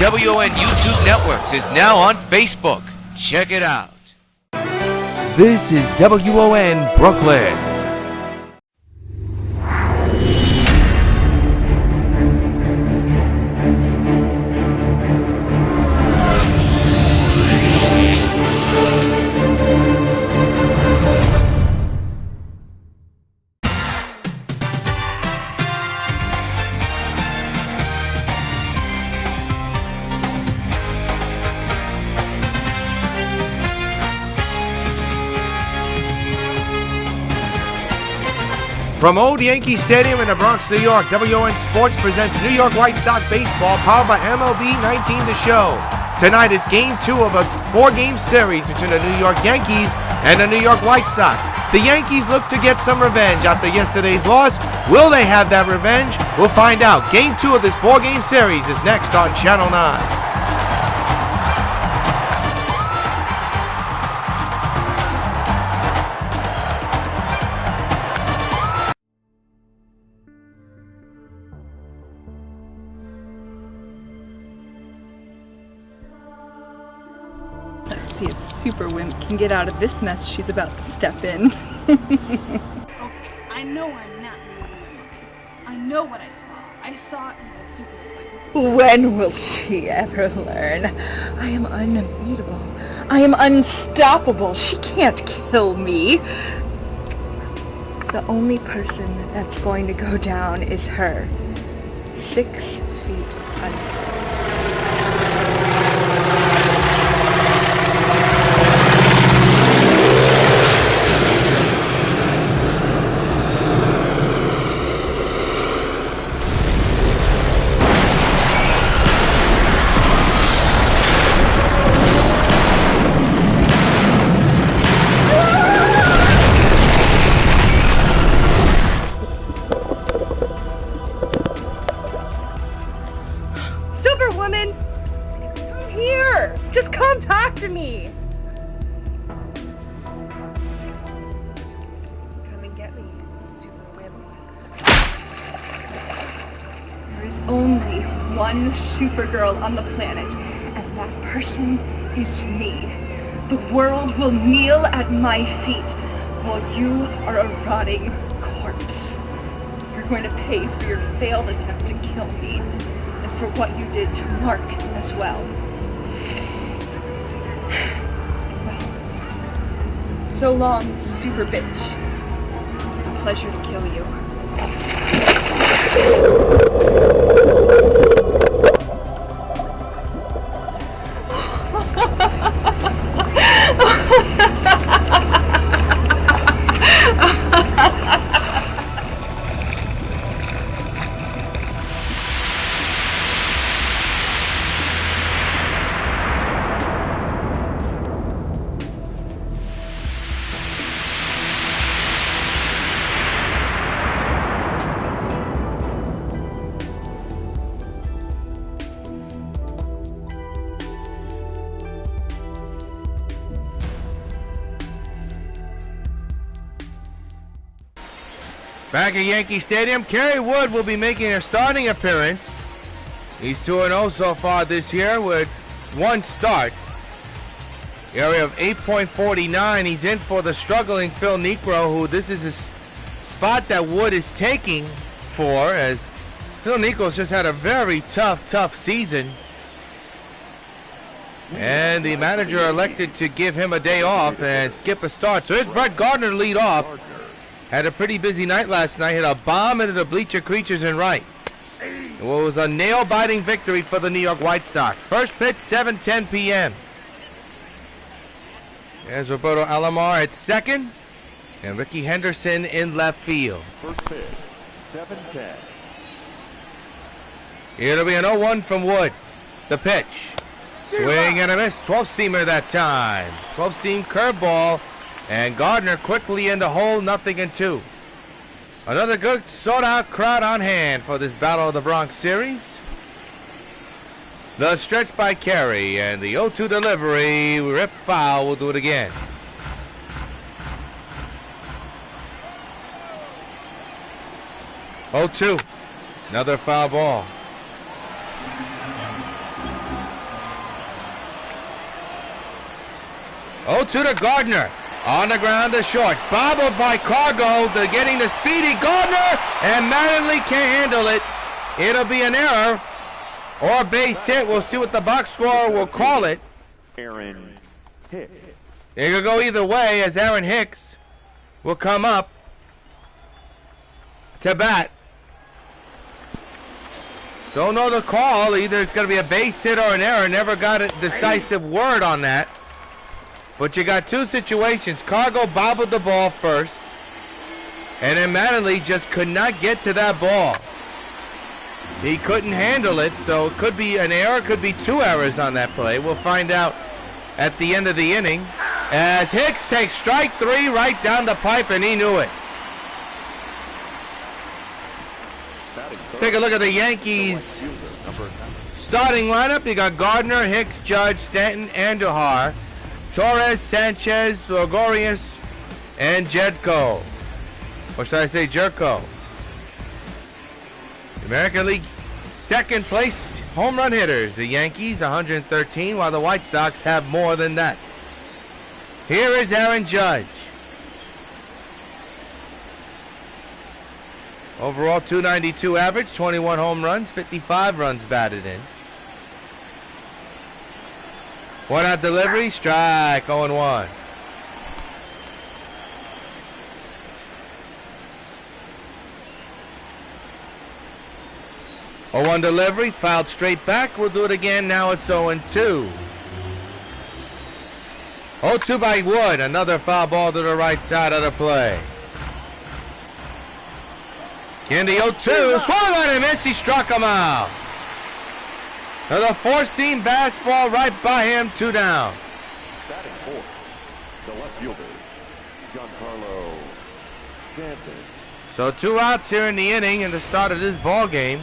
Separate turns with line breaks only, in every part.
WON YouTube Networks is now on Facebook. Check it out.
This is WON Brooklyn.
From Old Yankee Stadium in the Bronx, New York, WON Sports presents New York White Sox Baseball, powered by MLB 19 The Show. Tonight is Game 2 of a 4-game series between the New York Yankees and the New York White Sox. The Yankees look to get some revenge after yesterday's loss. Will they have that revenge? We'll find out. Game 2 of this 4-game series is next on Channel 9.
See if Super Wimp can get out of this mess she's about to step in.
Okay, I know I'm not moving my mind. I know what I saw. I saw Super Wimp.
When will she ever learn? I am unbeatable. I am unstoppable. She can't kill me. The only person that's going to go down is her. 6 feet under. Superwoman! Come here! Just come talk to me! Come and get me, Superwoman. There is only one Supergirl on the planet, and that person is me. The world will kneel at my feet while you are a rotting corpse. You're going to pay for your failed attempt to kill me. For what you did to Mark as well. Well, so long, Super Bitch. It's a pleasure to kill you.
Back at Yankee Stadium, Kerry Wood will be making a starting appearance. He's 2-0 so far this year with 1 start. Area of 8.49. He's in for the struggling Phil Niekro, who this is a spot that Wood is taking for, as Phil Niekro's just had a very tough season. And the manager elected to give him a day off and skip a start. So here's Brett Gardner lead off. Had a pretty busy night last night. Hit a bomb into the bleacher creatures in right. It was a nail-biting victory for the New York White Sox. First pitch, 7:10 p.m. There's Roberto Alomar at second. And Ricky Henderson in left field.
First pitch, 7:10.
It'll be an 0-1 from Wood. The pitch. Swing and a miss. 12-seamer that time. 12-seam curveball. And Gardner quickly in the hole, 0-2. Another good sought-out crowd on hand for this Battle of the Bronx series. The stretch by Kerry and the 0-2 delivery. Rip foul. We'll do it again. Oh, 2. Another foul ball. 0-2 to Gardner. On the ground to short. Bobbled by Cargo. They're getting the speedy Gardner. And Mattingly can't handle it. It'll be an error or a base hit. We'll see what the box score will call it.
Aaron Hicks.
It could go either way as Aaron Hicks will come up to bat. Don't know the call. Either it's going to be a base hit or an error. Never got a decisive word on that. But you got two situations. Cargo bobbled the ball first. And then Mattingly just could not get to that ball. He couldn't handle it, so it could be an error, could be two errors on that play. We'll find out at the end of the inning. As Hicks takes strike three right down the pipe, and he knew it. Let's take a look at the Yankees starting lineup. You got Gardner, Hicks, Judge, Stanton, Andujar, Torres, Sanchez, Gregorius, and Jedko. Or should I say Jerko? American League second place home run hitters. The Yankees 113, while the White Sox have more than that. Here is Aaron Judge. Overall 292 average, 21 home runs, 55 runs batted in. One out delivery, strike, 0-1. A 1 delivery, fouled straight back. We'll do it again. Now it's 0-2. 0-2 by Wood. Another foul ball to the right side of the play. In the 0-2. Swung on and miss. He struck him out. Another four-seam fastball right by him. 2 down.
Batting fourth, the left fielder, Giancarlo Stanton.
So 2 outs here in the inning in the start of this ball game.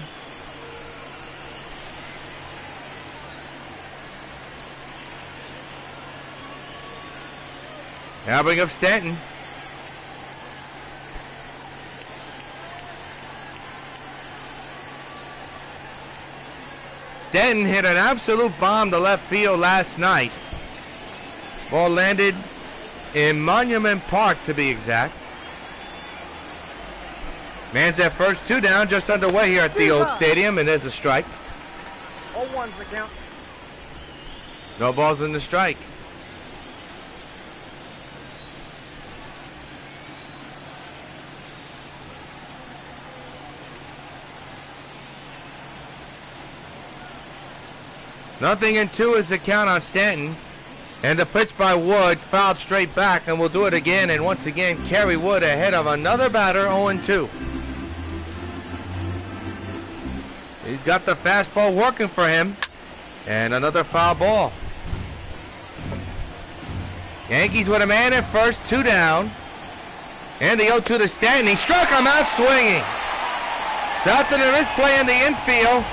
Now bring up Stanton. Stanton hit an absolute bomb to left field last night. Ball landed in Monument Park, to be exact. Man's at first, 2 down, just underway here at the old stadium, and there's a strike.
0-1's the count.
No balls in the strike. Nothing in 2 is the count on Stanton. And the pitch by Wood fouled straight back, and we'll do it again. And once again, Kerry Wood ahead of another batter, 0-2. He's got the fastball working for him. And another foul ball. Yankees with a man at first, 2 down. And the 0-2 to Stanton. He struck him out swinging. So after the misplay in the infield,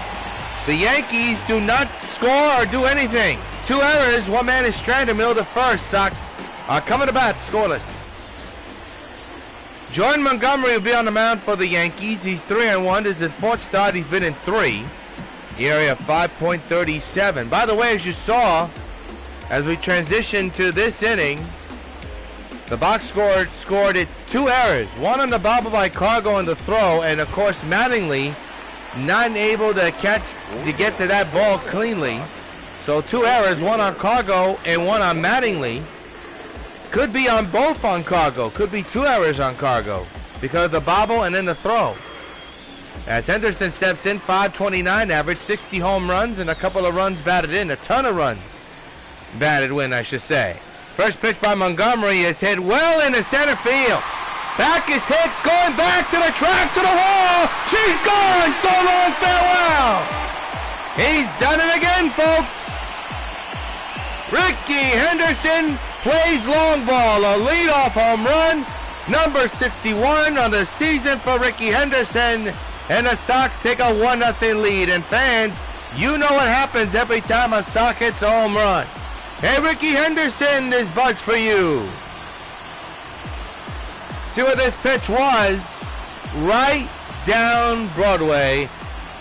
the Yankees do not score or do anything. 2 errors, 1 man is stranded, middle to first. Sox are coming to bat, scoreless. Jordan Montgomery will be on the mound for the Yankees. He's 3-1. This is his 4th start. He's been in 3. ERA of 5.37. By the way, as you saw, as we transition to this inning, the box scored it 2 errors. 1 on the bobble by Cargo on the throw, and of course Mattingly not able to get to that ball cleanly. So 2 errors, 1 on Cargo and 1 on Mattingly. Could be on both on Cargo. Could be 2 errors on Cargo because of the bobble and then the throw. As Henderson steps in, 529 average, 60 home runs and a couple of runs batted in. A ton of runs batted in, I should say. First pitch by Montgomery is hit well into center field. Back is Hicks, going back to the track, to the wall. She's gone. So long, farewell. He's done it again, folks. Ricky Henderson plays long ball, a leadoff home run, number 61 on the season for Ricky Henderson, and the Sox take a 1-0 lead. And fans, you know what happens every time a Sox hits a home run. Hey, Ricky Henderson, this bud's for you. See what this pitch was? Right down Broadway.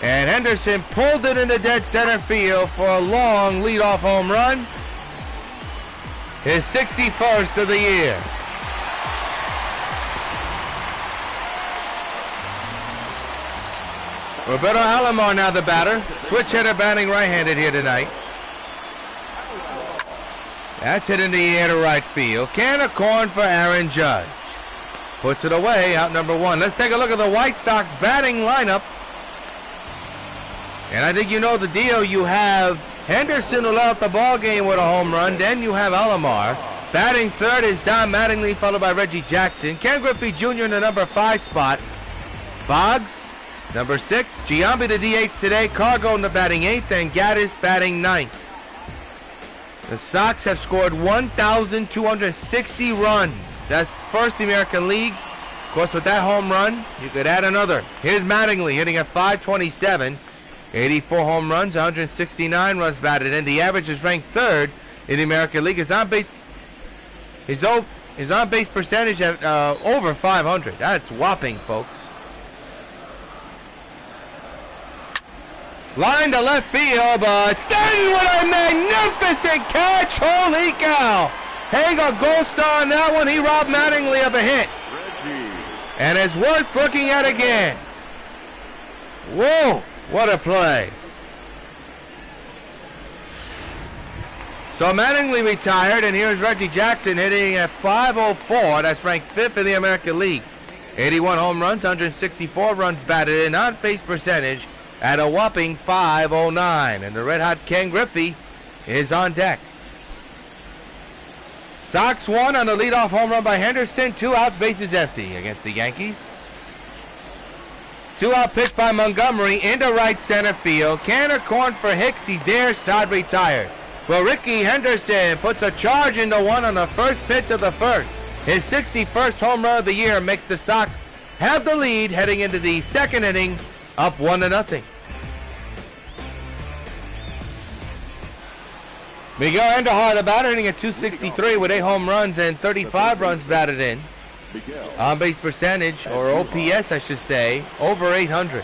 And Henderson pulled it into dead center field for a long leadoff home run. his 61st of the year. Roberto Alomar now the batter. Switch hitter batting right-handed here tonight. That's hit in the air to right field. Can of corn for Aaron Judge. Puts it away, out number 1. Let's take a look at the White Sox batting lineup. And I think you know the deal. You have Henderson who left the ball game with a home run. Then you have Alomar. Batting third is Don Mattingly, followed by Reggie Jackson. Ken Griffey Jr. in the number 5 spot. Boggs, number 6. Giambi the DH today. Cargo in the batting 8th. And Gaddis batting 9th. The Sox have scored 1,260 runs. That's first in the American League. Of course, with that home run, you could add another. Here's Mattingly hitting at .527. 84 home runs, 169 runs batted in. The average is ranked third in the American League. His on-base percentage at over 500. That's whopping, folks. Line to left field, but Stanton with a magnificent catch. Holy cow! Hager goal star on that one. He robbed Mattingly of a hit. And it's worth looking at again. Whoa, what a play. So Mattingly retired, and here's Reggie Jackson hitting at .504. That's ranked 5th in the American League. 81 home runs, 164 runs batted in. On-base percentage at a whopping .509. And the red-hot Ken Griffey is on deck. Sox won on the leadoff home run by Henderson. 2 out, bases empty against the Yankees. 2 out pitch by Montgomery into right center field. Can of corn for Hicks. He's there. Sod retired. Well, Ricky Henderson puts a charge into 1 on the first pitch of the first. His 61st home run of the year makes the Sox have the lead heading into the second inning, up 1-0. Miguel Andujar, the batter, hitting at .263 with 8 home runs and 35 runs batted in. On-base percentage, or OPS I should say, over 800.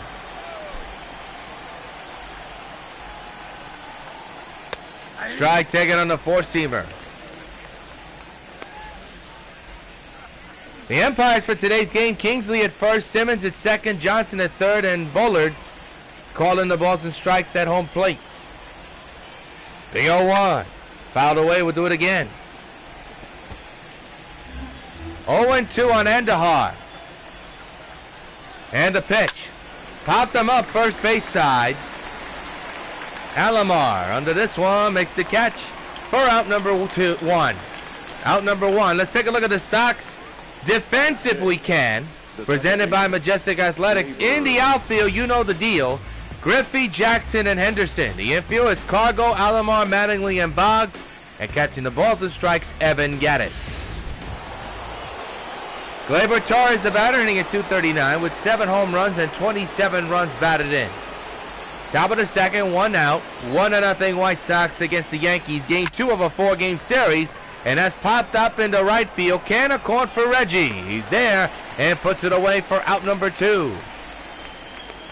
Strike taken on the four-seamer. The umpires for today's game: Kingsley at first, Simmons at second, Johnson at third, and Bullard calling the balls and strikes at home plate. Big 0-1. Fouled away. We'll do it again. 0-2 on Andujar. And the pitch. Popped him up first base side. Alomar under this one makes the catch for out number 1. Out number 1. Let's take a look at the Sox defense if we can. Presented by Majestic Athletics. In the outfield, you know the deal. Griffey, Jackson, and Henderson. The infield is Cargo, Alomar, Mattingly, and Boggs. And catching the balls and strikes, Evan Gaddis. Gleyber Torres, the batter, hitting at .239 with 7 home runs and 27 runs batted in. Top of the second, 1 out. 1-0 White Sox against the Yankees. Game 2 of a 4-game series. And that's popped up into right field. Can of corn for Reggie. He's there and puts it away for out number 2.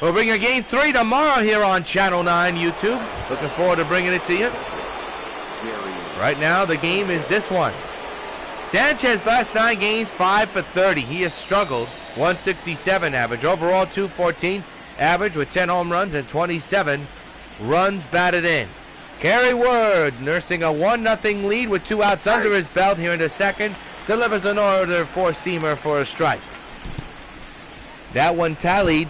We'll bring you game 3 tomorrow here on Channel 9 YouTube. Looking forward to bringing it to you. Right now, the game is this one. Sanchez last 9 games, 5 for 30. He has struggled. 167 average. Overall, 214 average with 10 home runs and 27 runs batted in. Kerry Ward nursing a 1-0 lead with 2 outs under his belt here in the second. Delivers an order four-seamer for a strike. That one tallied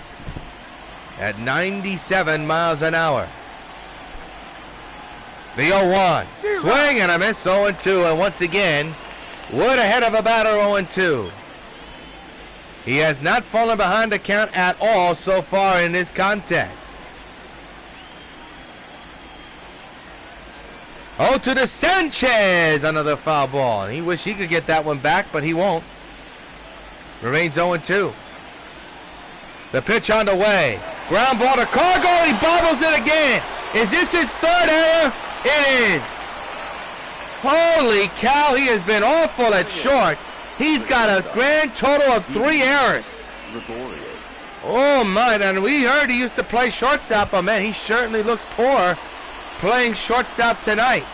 at 97 miles an hour. The 0-1. Swing and a miss, 0-2. And once again, Wood ahead of a batter, 0-2. He has not fallen behind the count at all so far in this contest. 0 to Sanchez. Another foul ball. He wish he could get that one back, but he won't. Remains 0-2. The pitch on the way. Ground ball to Cargo. He bobbles it again. Is this his 3rd error? It is. Holy cow, he has been awful at short. He's got a grand total of 3 errors. Oh my, and we heard he used to play shortstop, but man, he certainly looks poor playing shortstop tonight.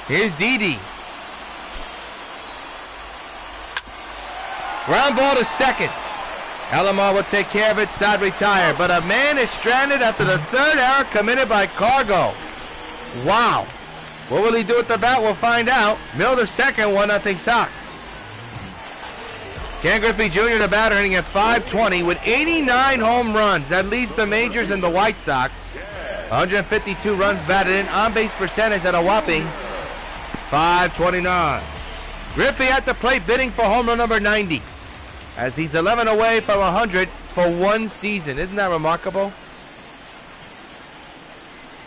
Here's Didi. Ground ball to second. Alomar will take care of it, side retire. But a man is stranded after the third error committed by Cargo. Wow. What will he do at the bat? We'll find out. Mill to second, 1-0 Sox. Ken Griffey Jr., the batter, hitting at .520 with 89 home runs. That leads the majors in the White Sox. 152 runs batted in. On-base percentage at a whopping .529. Griffey at the plate bidding for home run number 90. As he's 11 away from 100 for one season. Isn't that remarkable?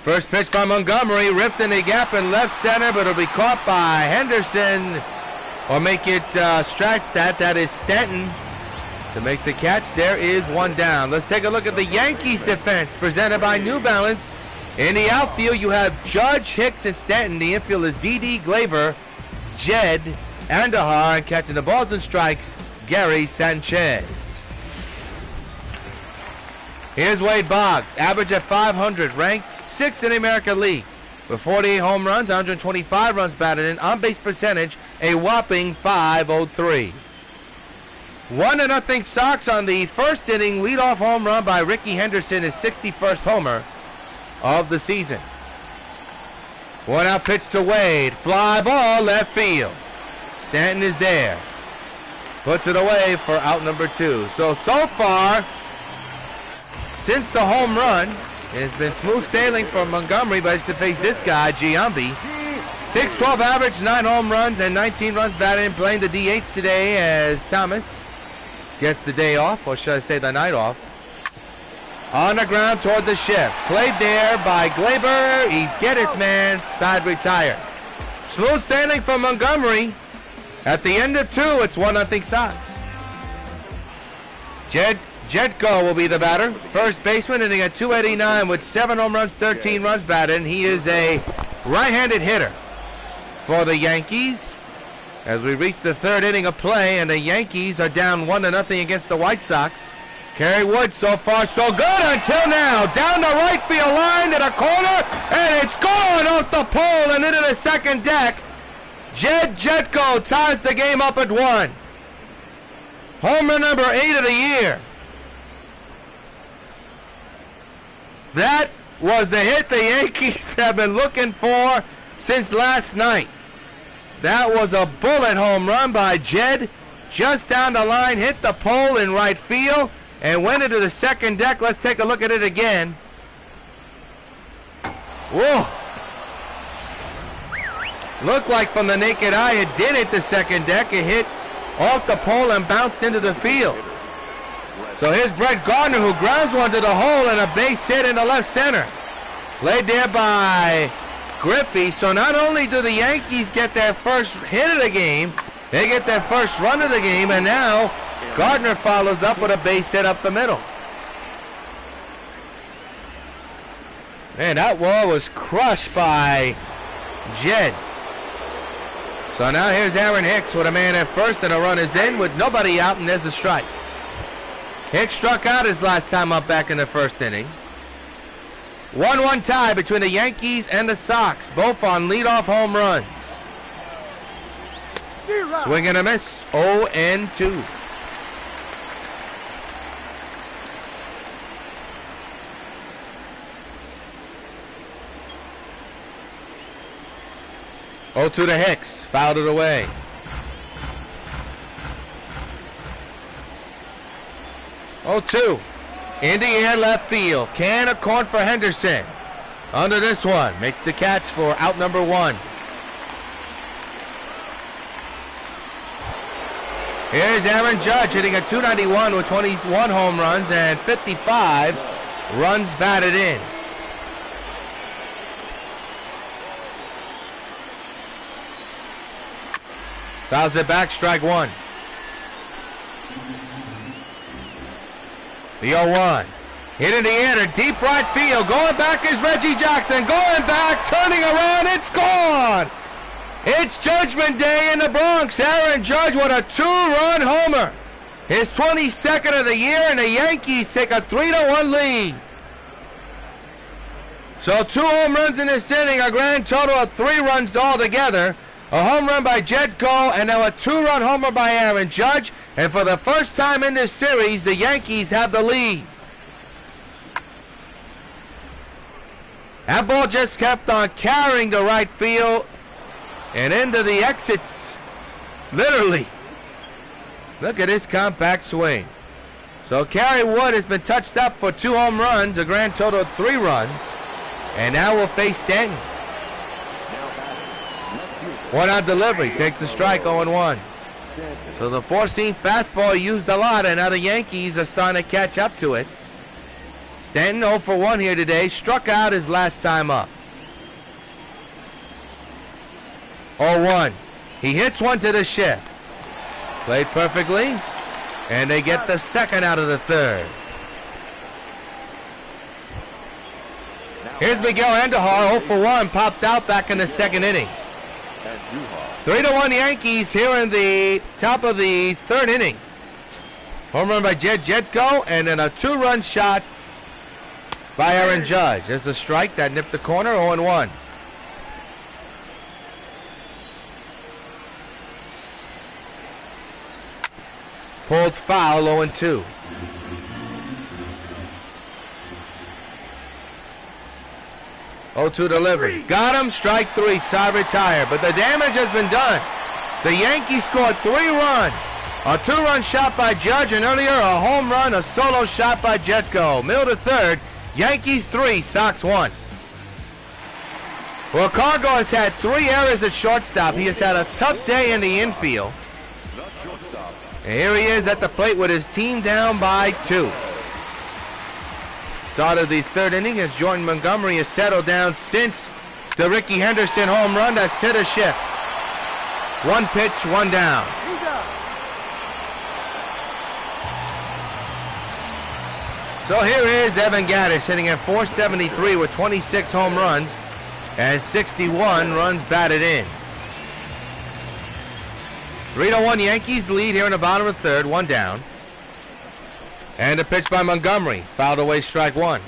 First pitch by Montgomery, ripped in the gap in left center, but it'll be caught by Henderson. Or make it stretch that. That is Stanton to make the catch. There is one down. Let's take a look at the Yankees defense presented by New Balance. In the outfield, you have Judge, Hicks, and Stanton. The infield is D.D. Glaber, Jed, Andahar, and catching the balls and strikes, Gary Sanchez. Here's Wade Boggs, average at .500, ranked 6th in the American League. With 48 home runs, 125 runs batted in, on-base percentage, a whopping .503. 1-0 Sox on the first inning, leadoff home run by Ricky Henderson, his 61st homer of the season. 1-out pitch to Wade, fly ball left field. Stanton is there. Puts it away for out number 2. So far, since the home run, it's been smooth sailing for Montgomery, but it's to face this guy, Giambi. 6-12 average, 9 home runs, and 19 runs batted in, playing the DH today as Thomas gets the day off, or should I say the night off. On the ground toward the shift. Played there by Glaber. He get it, man. Side retire. Smooth sailing for Montgomery. At the end of 2, it's 1-0 Sox. Jetko will be the batter. First baseman, hitting at .289 with 7 home runs, 13 runs batted. He is a right-handed hitter for the Yankees. As we reach the third inning of play, and the Yankees are down 1-0 against the White Sox. Kerry Wood, so far so good until now. Down the right field line to the corner, and it's gone off the pole and into the second deck. Jetko ties the game up at 1. Home run number 8 of the year. That was the hit the Yankees have been looking for since last night. That was a bullet home run by Jed. Just down the line, hit the pole in right field, and went into the second deck. Let's take a look at it again. Whoa. Looked like from the naked eye it did hit the second deck. It hit off the pole and bounced into the field. So here's Brett Gardner, who grounds one to the hole, and a base hit in the left center. Played there by Griffey. So not only do the Yankees get their first hit of the game, they get their first run of the game, and now Gardner follows up with a base hit up the middle. Man, that wall was crushed by Jed. So now here's Aaron Hicks with a man at first, and a run is in with nobody out, and there's a strike. Hicks struck out his last time up back in the first inning. 1-1 tie between the Yankees and the Sox, both on leadoff home runs. Swing and a miss, 0-2. To Hicks, fouled it away. 0-2. In the air, left field. Can of corn for Henderson. Under this one, makes the catch for out number 1. Here's Aaron Judge hitting a .291 with 21 home runs and 55 runs batted in. Fouls it back, strike 1. The 0-1. Hit in the air to deep right field. Going back is Reggie Jackson. Going back, turning around, it's gone. It's Judgment Day in the Bronx. Aaron Judge with a 2-run homer. His 22nd of the year, and the Yankees take a 3-1 lead. So 2 home runs in this inning, a grand total of 3 runs altogether. A home run by Jetko, and now a 2-run homer by Aaron Judge. And for the first time in this series, the Yankees have the lead. That ball just kept on carrying to right field and into the exits. Literally. Look at his compact swing. So Kerry Wood has been touched up for 2 home runs, a grand total of 3 runs. And now we'll face Stanton. 1-out delivery, takes the strike, 0-1. So the 4-seam fastball used a lot, and now the Yankees are starting to catch up to it. Stanton 0 for 1 here today, struck out his last time up. 0-1. He hits one to the shift. Played perfectly, and they get the second out of the third. Here's Miguel Andujar, 0 for 1, popped out back in the second inning. 3-1 Yankees here in the top of the third inning. Home run by Jetko, and then a 2-run shot by Aaron Judge. There's the strike that nipped the corner, 0-1. Pulled foul, 0-2. Delivery. Got him, strike 3, side retired. But the damage has been done. The Yankees scored 3 runs. A 2-run shot by Judge, and earlier a home run, a solo shot by Jetko. Middle to third, Yankees 3, Sox 1. Well, Cargo has had 3 errors at shortstop. He has had a tough day in the infield. And here he is at the plate with his team down by 2. Start of the third inning as Jordan Montgomery has settled down since the Ricky Henderson home run. That's to the shift. 1 pitch, 1 down. So here is Evan Gattis hitting at .473 with 26 home runs and 61 runs batted in. 3-1 Yankees lead here in the bottom of the third, 1 down. And a pitch by Montgomery, fouled away, strike 1.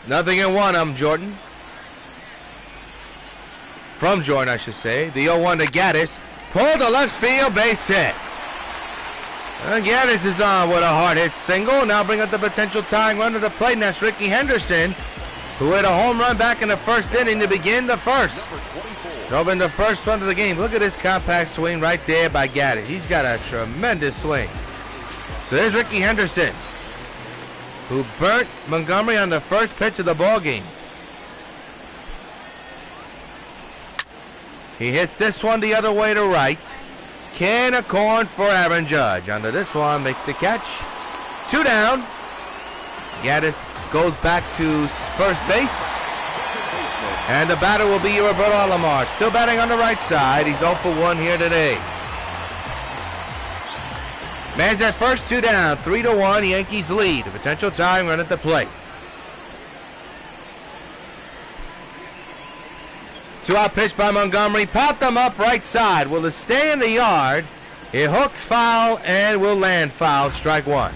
Nothing in 1, I'm Jordan. From Jordan, I should say. The 0-1 to Gattis. Pulled to left field, base hit. And Gattis is on with a hard hit single. Now bring up the potential tying run to the plate, and that's Ricky Henderson, who hit a home run back in the first inning to begin the first. Drove in the first run of the game. Look at this compact swing right there by Gattis. He's got a tremendous swing. So there's Ricky Henderson, who burnt Montgomery on the first pitch of the ball game. He hits this one the other way to right. Can of corn for Aaron Judge. Under this one, makes the catch. 2 down. Gattis goes back to first base. And the batter will be Roberto Alomar. Still batting on the right side. He's 0 for 1 here today. Man's at first, 2 down. 3-1, Yankees lead. A potential tying run at the plate. 2-out pitch by Montgomery. Popped them up right side. Will it stay in the yard? It hooks foul and will land foul. Strike 1.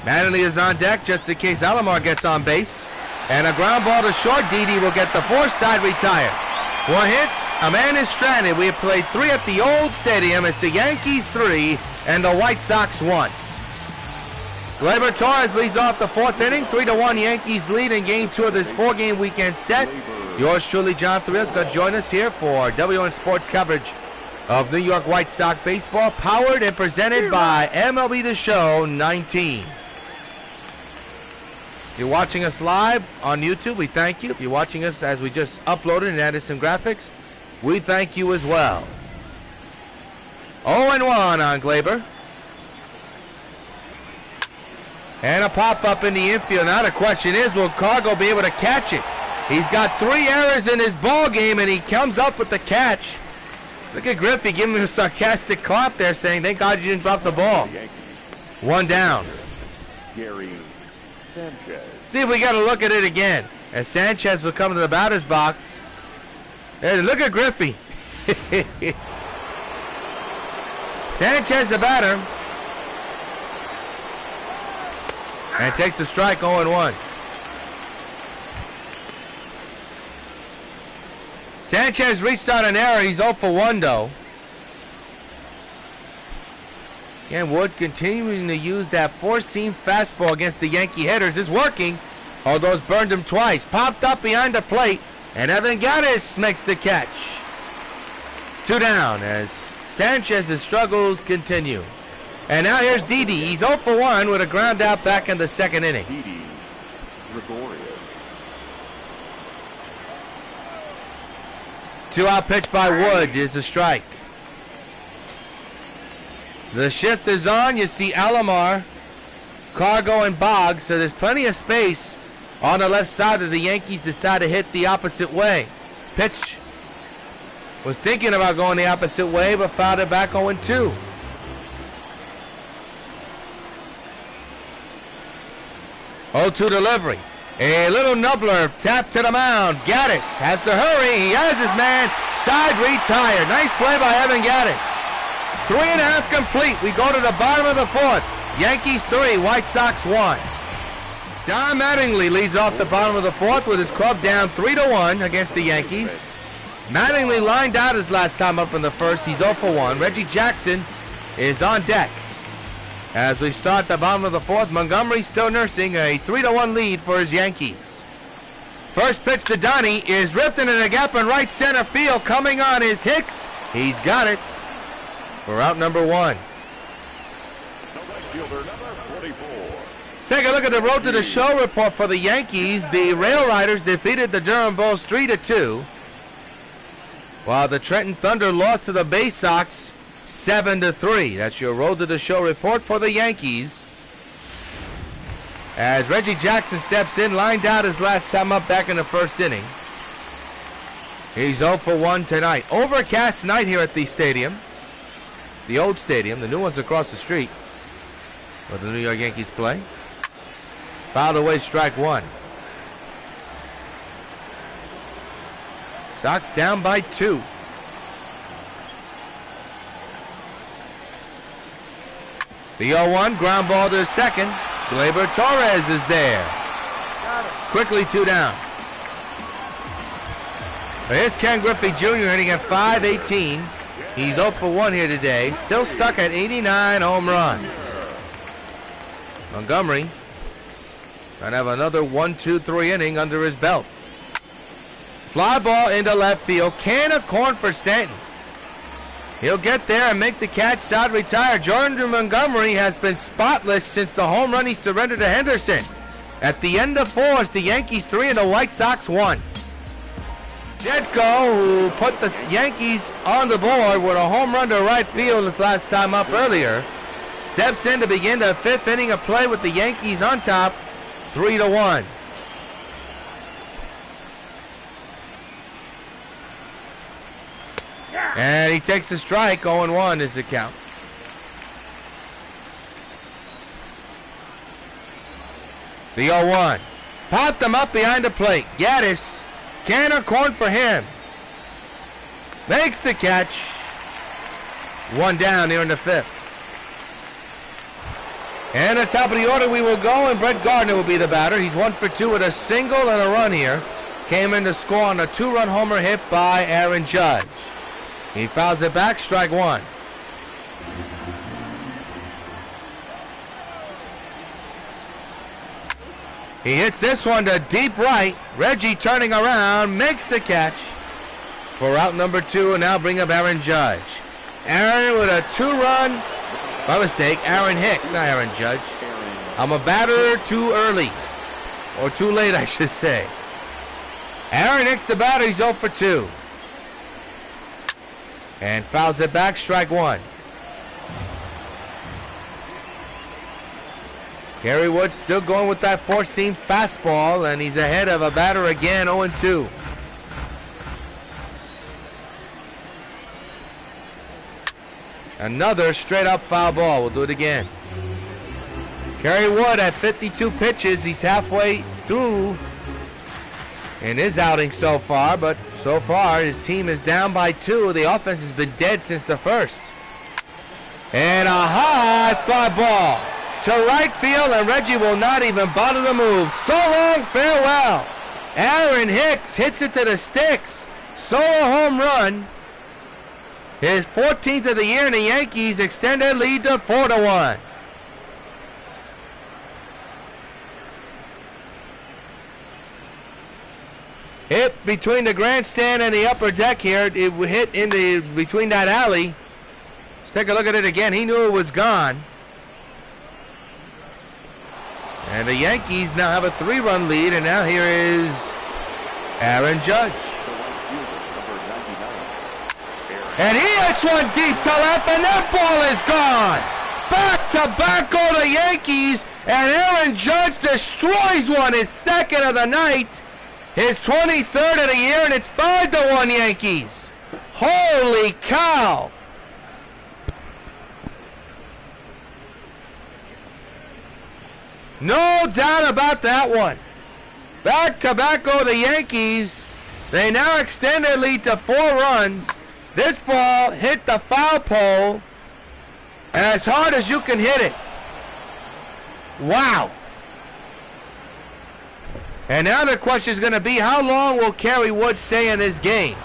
Mattingly is on deck just in case Alomar gets on base. And a ground ball to short. Didi will get the fourth side retired. 1 hit. A man is stranded. We have played 3 at the old stadium. It's the Yankees 3 and the White Sox 1. Gleyber Torres leads off the 4th inning. 3-1 Yankees lead in game 2 of this 4-game weekend set. Yours truly, John Thrill, is going to join us here for WON Sports coverage of New York White Sox Baseball, powered and presented by MLB The Show 19. If you're watching us live on YouTube, we thank you. If you're watching us as we just uploaded and added some graphics, we thank you as well. 0-1 on Gleyber. And a pop-up in the infield. Now the question is, will Cargo be able to catch it? He's got 3 errors in his ball game, and he comes up with the catch. Look at Griffey giving him a sarcastic clap there, saying, thank God you didn't drop the ball. 1 down.
Gary Sanchez.
See if we got to look at it again. As Sanchez will come to the batter's box. Hey, look at Griffey. Sanchez, the batter. And takes a strike, 0-1. Sanchez reached on an error. He's 0 for 1, though. And Wood continuing to use that four-seam fastball against the Yankee hitters is working, although it's burned him twice. Popped up behind the plate, and Evan Gattis makes the catch. 2 down as Sanchez's struggles continue. And now here's Didi. He's 0 for 1 with a ground out back in the second inning.
Didi Gregorius.
2-out pitch by Wood is a strike. The shift is on. You see Alomar, Cargo, and Boggs, so there's plenty of space on the left side of the Yankees decide to hit the opposite way. Pitch was thinking about going the opposite way, but fouled it back 0-2. Delivery. A little nubbler tap to the mound. Gattis has to hurry. He has his man. Side retired. Nice play by Evan Gattis. 3.5 complete. We go to the bottom of the fourth. Yankees 3, White Sox 1. Don Mattingly leads off the bottom of the fourth with his club down 3-1 against the Yankees. Mattingly lined out his last time up in the first. He's 0 for 1. Reggie Jackson is on deck. As we start the bottom of the fourth, Montgomery still nursing a 3-1 lead for his Yankees. First pitch to Donnie is ripped into the gap in right center field. Coming on is Hicks. He's got it for out number 1.
The right fielder, number 44.
Let's take a look at the Road to the Show report for the Yankees. The Rail Riders defeated the Durham Bulls 3-2, while the Trenton Thunder lost to the Bay Sox 7-3. That's your Road to the Show report for the Yankees. As Reggie Jackson steps in, lined out his last time up back in the first inning. He's 0 for 1 tonight. Overcast night here at the stadium. The old stadium. The new one's across the street where the New York Yankees play. Fouled away, strike 1. Sox down by 2. The 0-1, ground ball to second. Gleyber Torres is there. Quickly 2 down. Here's Ken Griffey Jr. hitting at .518. He's 0 for 1 here today. Still stuck at 89 home runs. Montgomery gonna have another 1-2-3 inning under his belt. Fly ball into left field. Can of corn for Stanton. He'll get there and make the catch. Side retire. Jordan Montgomery has been spotless since the home run he surrendered to Henderson. At the end of 4, it's the Yankees 3 and the White Sox 1. Jetko, who put the Yankees on the board with a home run to right field his last time up earlier, steps in to begin the 5th inning of play with the Yankees on top, 3-1. And he takes a strike. 0-1 is the count. The 0-1. Popped him up behind the plate. Gattis, can of corn for him. Makes the catch. 1 down here in the 5th. And at the top of the order we will go, and Brett Gardner will be the batter. He's 1 for 2 with a single and a run here. Came in to score on a 2-run homer hit by Aaron Judge. He fouls it back, strike 1. He hits this one to deep right. Reggie turning around, makes the catch for out number 2, and now bring up Aaron Judge. Aaron with a 2-run, by mistake, Aaron Hicks, not Aaron Judge. I'm a batter too early, or too late I should say. Aaron Hicks the batter, he's 0 for 2. And fouls it back, strike 1. Gary Wood still going with that four-seam fastball, and he's ahead of a batter again, 0-2. Another straight-up foul ball. We'll do it again. Gary Wood at 52 pitches. He's halfway through in his outing so far, but so far his team is down by 2. The offense has been dead since the first.
And a high fly ball to right field, and Reggie will not even bother to move. So long, farewell. Aaron Hicks hits it to the sticks. Solo home run. His 14th of the year, and the Yankees extend their lead to 4-1. Hit between the grandstand and the upper deck here. It hit in between that alley. Let's take a look at it again. He knew it was gone. And the Yankees now have a 3-run lead, and now here is Aaron Judge. And he hits one deep to left, and that ball is gone. Back to back go the Yankees, and Aaron Judge destroys one, his second of the night, his 23rd of the year, and it's 5-1 Yankees. Holy cow. No doubt about that one. Back to back go the Yankees. They now extend their lead to 4 runs. This ball hit the foul pole as hard as you can hit it. Wow. And now the question is going to be, how long will Kerry Wood stay in this game?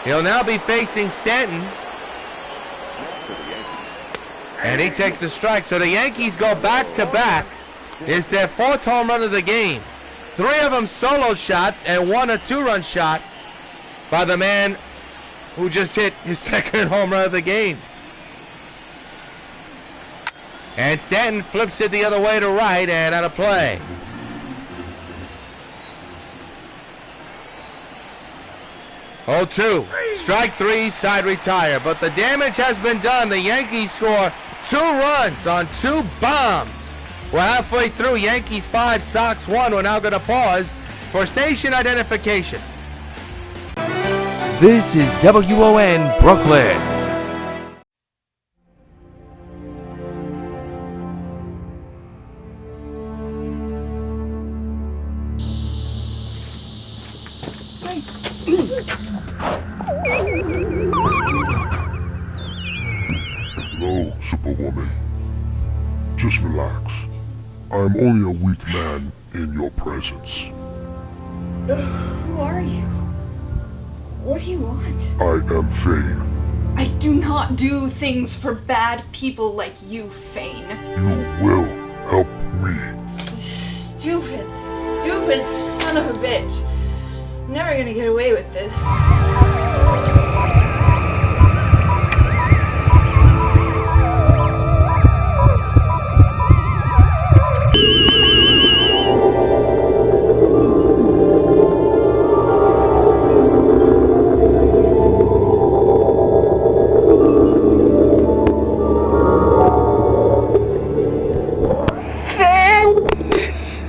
He'll now be facing Stanton. And he takes the strike. So the Yankees go back to back. It's their 4th home run of the game. 3 of them solo shots and 1 a 2-run shot by the man who just hit his 2nd home run of the game. And Stanton flips it the other way to right and out of play. Oh, 2. Strike 3, side retire. But the damage has been done. The Yankees score 2 runs on 2 bombs. We're halfway through. Yankees 5, Sox 1. We're now going to pause for station identification.
This is WON Brooklyn.
Hello, Superwoman. Just relax. I'm only a weak man in your presence.
Who are you? What do you want?
I am Fane.
I do not do things for bad people like you, Fane.
You will help me.
Stupid son of a bitch. I'm never gonna get away with this.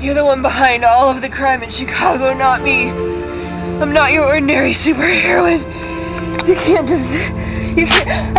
You're the one behind all of the crime in Chicago, not me. I'm not your ordinary superheroine. You can't just... You can't...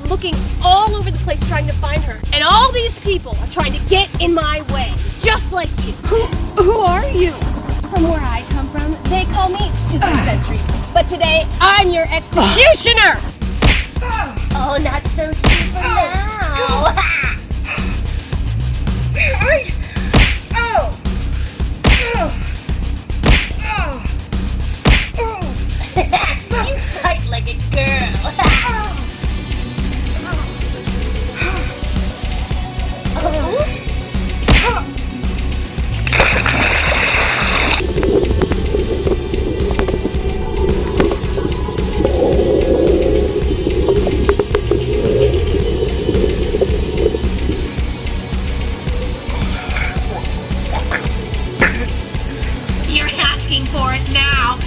Looking all over the place trying to find her, and all these people are trying to get in my way, just like you.
Who are you?
From where I come from, they call me Super Sentry, but today I'm your executioner. Oh, not so super now. You fight like a girl. You're asking for it now.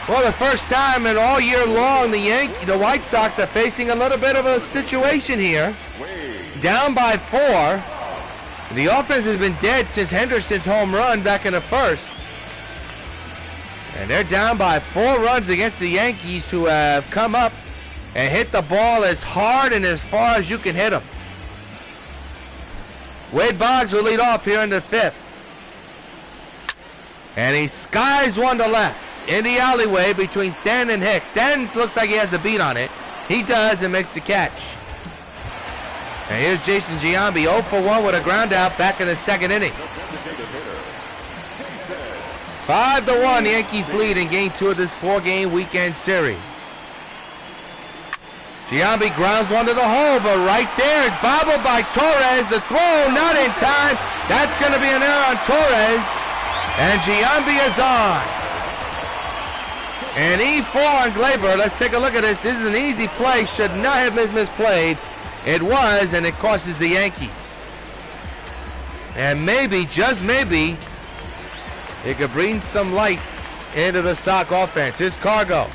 Well, the first time in all year long, the White Sox are facing a little bit of a situation here. Down by 4. The offense has been dead since Henderson's home run back in the first. And they're down by 4 runs against the Yankees, who have come up and hit the ball as hard and as far as you can hit them. Wade Boggs will lead off here in the 5th. And he skies one to left in the alleyway between Stanton and Hicks. Stanton looks like he has the beat on it. He does and makes the catch. And here's Jason Giambi, 0 for 1 with a ground out back in the 2nd inning. 5-1, the Yankees lead in game 2 of this 4-game weekend series. Giambi grounds one to the hole, but right there is bobbled by Torres. The throw not in time. That's going to be an error on Torres. And Giambi is on. And E4 on Glaber. Let's take a look at this. This is an easy play. Should not have been misplayed. It was, and it costs the Yankees. And maybe, just maybe, it could bring some light into the Sox offense. Here's Cargo.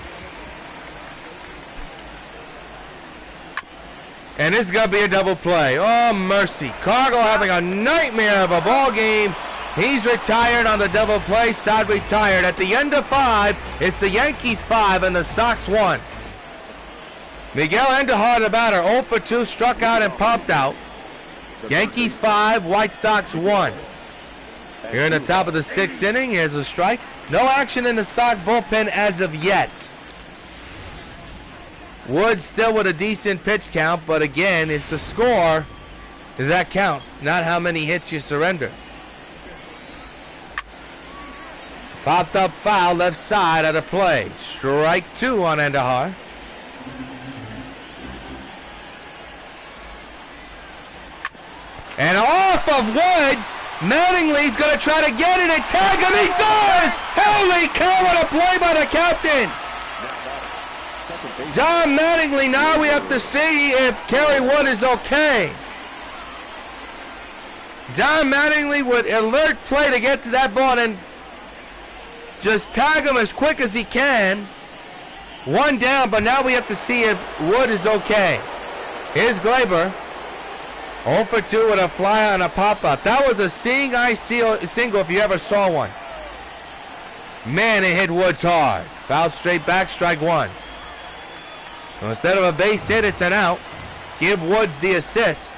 And this is going to be a double play. Oh, mercy. Cargo having a nightmare of a ball game. He's retired on the double play. Side retired. At the end of 5, it's the Yankees 5 and the Sox 1. Miguel Andujar, the batter, 0 for 2, struck out and popped out. Yankees 5, White Sox 1. Here in the top of the 6th inning, here's a strike. No action in the Sox bullpen as of yet. Wood still with a decent pitch count, but again, it's the score that counts, not how many hits you surrender. Popped up foul left side of the play. Strike 2 on Andujar. And off of Woods, Mattingly's going to try to get it and tag him. He does! Holy cow, what a play by the captain! John Mattingly, now we have to see if Kerry Wood is okay. John Mattingly with alert play to get to that ball and just tag him as quick as he can. 1 down, but now we have to see if Wood is okay. Here's Glaber. 0 for 2 with a fly on a pop-up. That was a seeing eye single if you ever saw one. Man, it hit Woods hard. Foul straight back, strike 1. So instead of a base hit, it's an out. Give Woods the assist.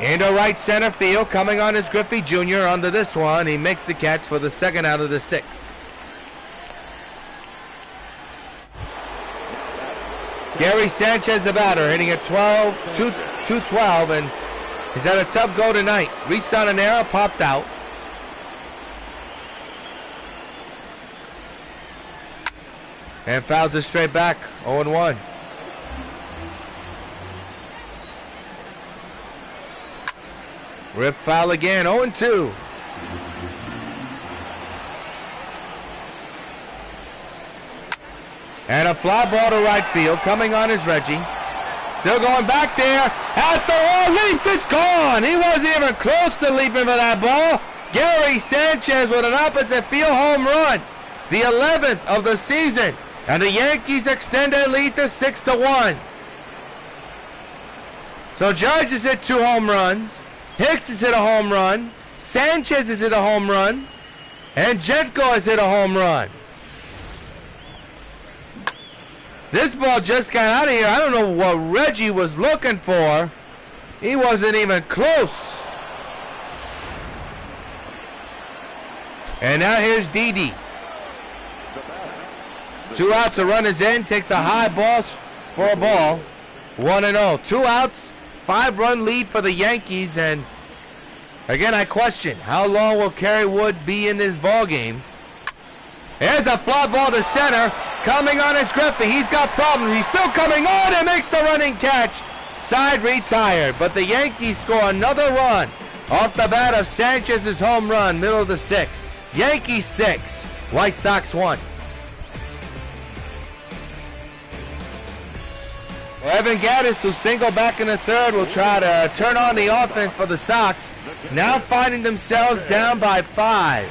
Into right center field, coming on is Griffey Jr. Under this one. He makes the catch for the 2nd out of the 6th. Gary Sanchez, the batter, hitting at 212, and he's had a tough go tonight. Reached on an error, popped out. And fouls it straight back, 0-1. Rip foul again, 0-2. And a fly ball to right field. Coming on is Reggie. Still going back there. At the wall, leaps, it's gone. He wasn't even close to leaping for that ball. Gary Sanchez with an opposite field home run. The 11th of the season. And the Yankees extend their lead to 6-1. So Judge has hit 2 home runs. Hicks has hit a home run. Sanchez has hit a home run. And Jetko has hit a home run. This ball just got out of here. I don't know what Reggie was looking for. He wasn't even close. And now here's Didi. 2 outs, a run is in. Takes a high ball for a ball. 1-0. 2 outs, 5-run lead for the Yankees. And again, I question, how long will Kerry Wood be in this ball game? Here's a fly ball to center. Coming on is Griffey. He's got problems. He's still coming on and makes the running catch. Side retired. But the Yankees score another run off the bat of Sanchez's home run, middle of the 6th. Yankees 6, White Sox 1. Evan Gaddis, who singled back in the 3rd, will try to turn on the offense for the Sox. Now finding themselves down by 5.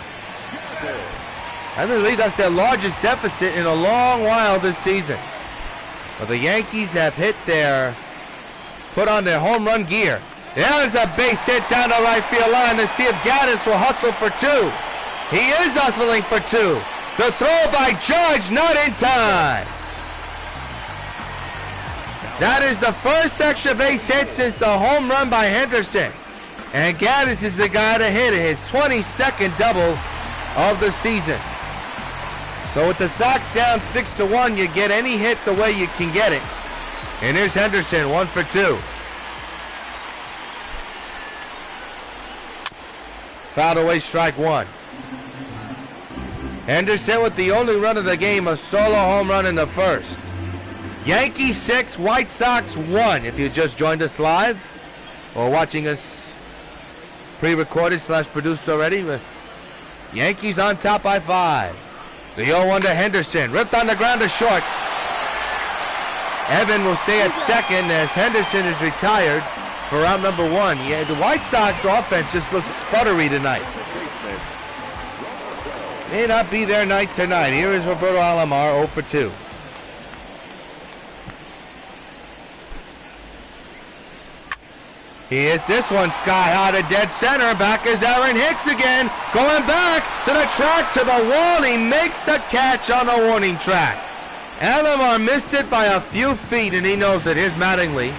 I believe that's their largest deficit in a long while this season. But the Yankees have put on their home run gear. There's a base hit down the right field line. Let's see if Gaddis will hustle for 2. He is hustling for 2. The throw by Judge, not in time. That is the first extra base hit since the home run by Henderson. And Gaddis is the guy to hit it, his 22nd double of the season. So with the Sox down 6-1, you get any hit the way you can get it. And here's Henderson, 1 for 2. Fouled away, strike 1. Henderson with the only run of the game, a solo home run in the 1st. Yankees 6, White Sox 1. If you just joined us live or watching us pre-recorded / produced already, Yankees on top by 5. The 0-1 to Henderson, ripped on the ground to short. Evan will stay at 2nd as Henderson is retired for round number 1. Yeah, the White Sox offense just looks sputtery tonight. May not be their night tonight. Here is Roberto Alomar, 0 for 2. He hits this one sky high to dead center. Back is Aaron Hicks again. Going back to the track, to the wall. He makes the catch on the warning track. Alomar missed it by a few feet, and he knows it. Here's Mattingly.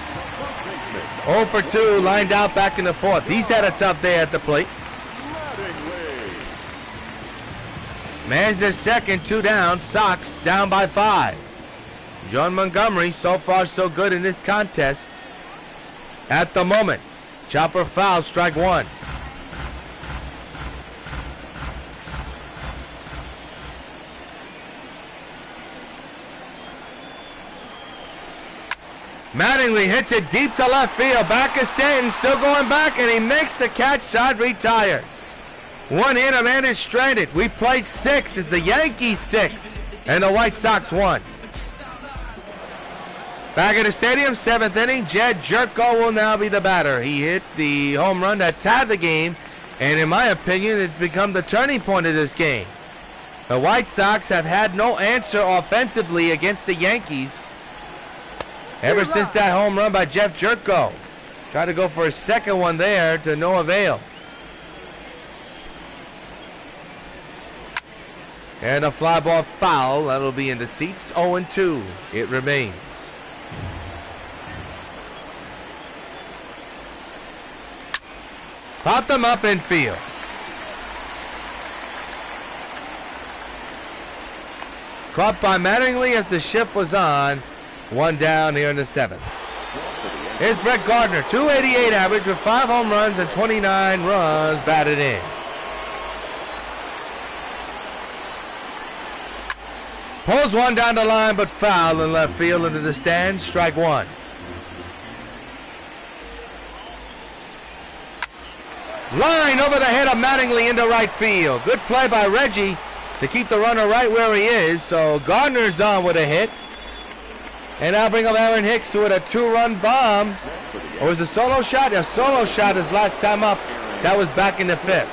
0 for 2, lined out back in the 4th. He's had a tough day at the plate. Man's their 2nd, 2 down. Sox down by 5. John Montgomery, so far so good in this contest. At the moment, chopper foul, strike 1. Mattingly hits it deep to left field. Back is Stanton, still going back, and he makes the catch, side retired. 1 hitter, man is stranded. We played 6. It's the Yankees 6 and the White Sox 1. Back at the stadium, 7th inning, Jed Jerko will now be the batter. He hit the home run that tied the game, and in my opinion, it's become the turning point of this game. The White Sox have had no answer offensively against the Yankees ever since that home run by Jeff Jerko. Tried to go for a 2nd one there to no avail. And a fly ball foul, that'll be in the seats. 0-2, it remains. Popped them up in field. Caught by Mattingly as the shift was on. 1 down here in the 7th. Here's Brett Gardner, 288 average with 5 home runs and 29 runs batted in. Pulls one down the line, but foul in left field into the stands. Strike 1. Line over the head of Mattingly into right field. Good play by Reggie to keep the runner right where he is. So Gardner's on with a hit. And now bring up Aaron Hicks, who had a 2-run bomb. Or was it a solo shot? A solo shot his last time up. That was back in the 5th.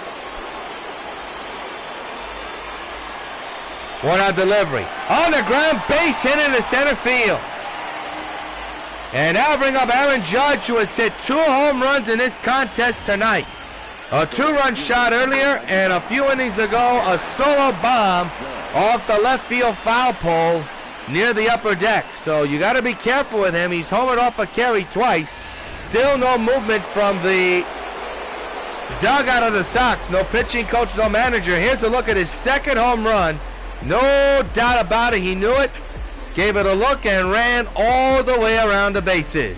1-out delivery. On the ground, base hit into center field. And now bring up Aaron Judge, who has hit 2 home runs in this contest tonight. A 2-run shot earlier, and a few innings ago, a solo bomb off the left field foul pole near the upper deck. So you got to be careful with him. He's homered off a carry twice. Still no movement from the dugout of the Sox. No pitching coach, no manager. Here's a look at his second home run. No doubt about it. He knew it. Gave it a look and ran all the way around the bases.